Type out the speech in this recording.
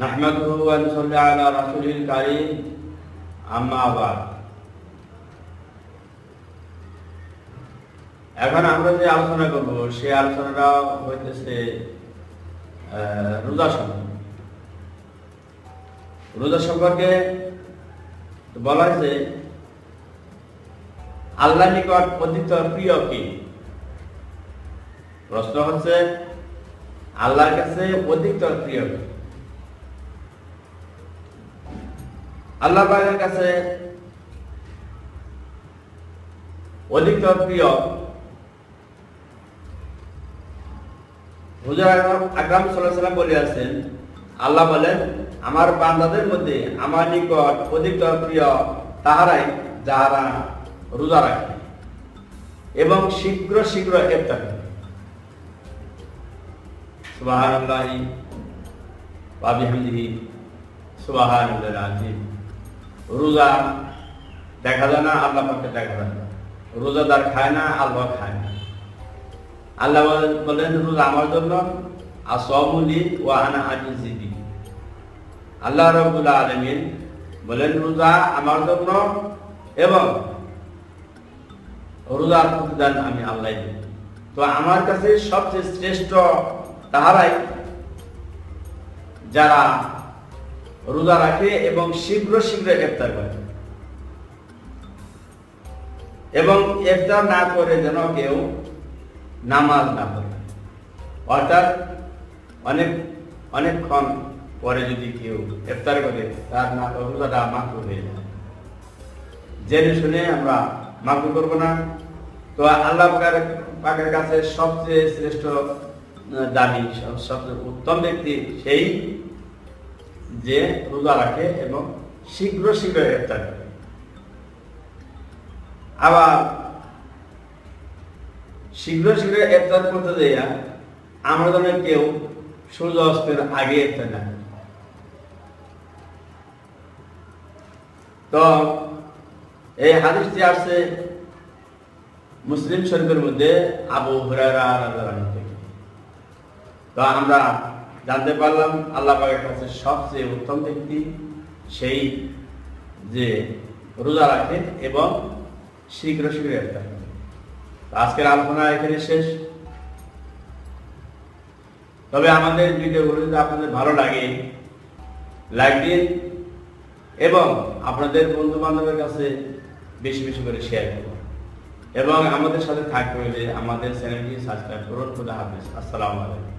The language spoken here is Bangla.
নাহমাদুহু ওয়া নুসাল্লি আলা রাসূলিল কারীম, আম্মা বা'দ। এখন আমরা যে আলোচনা করব সেই আলোচনাটা হইতেছে রোজা সম্পর্কে। রোজা সম্পর্কে বলা হয়েছে আল্লাহর নিকট অধিকতর প্রিয় কি? প্রশ্ন হচ্ছে আল্লাহর কাছে অধিকতর প্রিয় কি? আল্লাহ পাকের কাছে অধিকতর প্রিয় হুজুর আকরাম সাল্লাল্লাহু আলাইহি ওয়াসাল্লাম বলেছেন, আল্লাহ বলেন, আমার বান্দাদের মধ্যে আমার নিকট অধিকতর প্রিয় তাহারাই যাহারা রোজা রাখে এবং শীঘ্র শীঘ্র ইফতার করে। সুবহানাল্লাহি ওয়া বিহামদিহি সুবহানাল্লাহিল আযীম। রোজা দেখা যায় না, আল্লাহ পাককে দেখা যায় না। রোজাদার খায় না, আল্লাহ খায় না। আল্লাহ বলেন, রোজা আমার জন্য, আসামু লি ওয়া আনা আজজি বিহি। আল্লাহ রাব্বুল আলামিন বলেন, রোজা আমার জন্য এবং রোজার প্রতিদান আমি আল্লাহ দেব। তো আমার কাছে সবচেয়ে শ্রেষ্ঠ তাহারাই যারা রোজা রাখে এবং শীঘ্র শীঘ্র ইফতার করে, এবং ইফতার না করে যেন কেউ নামাজ না পড়ে। অর্থাৎ অনেকক্ষণ পরে যদি কেউ ইফতার করে তার রোজাটা মাকরুহ হয়ে যায়। জেনে শুনে আমরা মাকরুহ করব না। তো আল্লাহ পাকের কাছে সবচেয়ে শ্রেষ্ঠ দাবি, সবচেয়ে উত্তম ব্যক্তি সেই যে রোজা রাখে এবং শীঘ্র শীঘ্র ইফতার করে। আবার শীঘ্র শীঘ্র ইফতার করতে দেয়া আমরা যেন কেউ সূর্য অস্তের আগে ইফতার না করি। তো এই হাদিসটি আসছে মুসলিম শরীফের মধ্যে আবু হুরায়রা রাদিয়াল্লাহু আনহু থেকে। তো আমরা জানতে পারলাম আল্লাহ পাকের কাছে সবচেয়ে উত্তম ব্যক্তি সেই যে রোজা রাখে এবং শীঘ্র শীঘ্র ইফতার করে। আজকের আলোচনা এখানে শেষ। তবে আমাদের ভিডিওগুলো যদি আপনাদের ভালো লাগে লাইক দিন এবং আপনাদের বন্ধু বান্ধবের কাছে বেশি বেশি করে শেয়ার করুন, এবং আমাদের সাথে থাকতে হলে আমাদের চ্যানেলটি সাবস্ক্রাইব করুন। খুদা হাফেজ। আসসালামু আলাইকুম।